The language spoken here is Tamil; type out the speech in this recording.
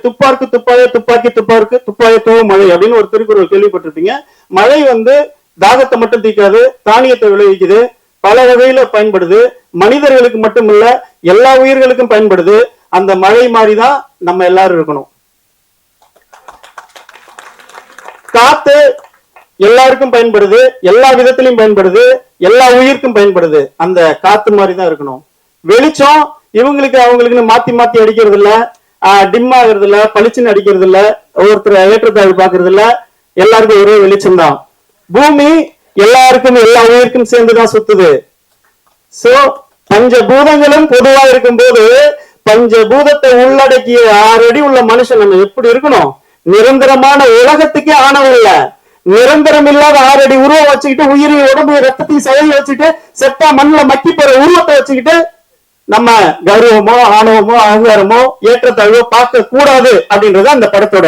துப்பார்க்கு துப்பாய துப்பாக்கி துப்பாருக்கு துப்பாய தூவும் மழை அப்படின்னு ஒரு திருக்குறள் கேள்விப்பட்டிருப்பீங்க. மழை தாகத்தை மட்டும் தீக்காது, தானியத்தை விளைவிக்குது, பல வகையில பயன்படுது, மனிதர்களுக்கு மட்டும் இல்ல எல்லா உயிர்களுக்கும் பயன்படுது. அந்த மழை மாதிரிதான் நம்ம எல்லாரும் இருக்கணும். காத்து எல்லாருக்கும் பயன்படுது, எல்லா விதத்திலையும் பயன்படுது, எல்லா உயிருக்கும் பயன்படுது. அந்த காத்து மாதிரிதான் இருக்கணும். வெளிச்சம் இவங்களுக்கு அவங்களுக்குன்னு மாத்தி மாத்தி அடிக்கிறது இல்ல, டிம் ஆகுறது இல்ல, பளிச்சுன்னு அடிக்கிறது இல்ல, ஒருத்தர் ஏற்றத்தாழ்வு பாக்குறது இல்ல, எல்லாருக்கும் ஒரே வெளிச்சம் தான். பூமி எல்லாருக்கும் எல்லா உயிருக்கும் சேர்ந்துதான் சுத்துது. சோ பஞ்சபூதங்களும் பொதுவா இருக்கும் போது பஞ்சபூதத்தை உள்ளடக்கிய 6 அடி உள்ள மனுஷன் நம்ம எப்படி இருக்கணும்? நிரந்தரமான உலகத்துக்கே ஆனவன் இல்ல, நிரந்தரம் இல்லாத 6 அடி உருவம் வச்சுக்கிட்டு, உயிரையும் உடம்பு ரத்தத்தையும் செயலை வச்சுக்கிட்டு, செத்தா மண்ணுல மக்கி போற உருவத்தை வச்சுக்கிட்டு நம்ம கௌரவமோ ஆணவமோ அகங்காரமோ ஏற்றத்தாழ்வோ பார்க்க கூடாது அப்படின்றது அந்த படத்தோட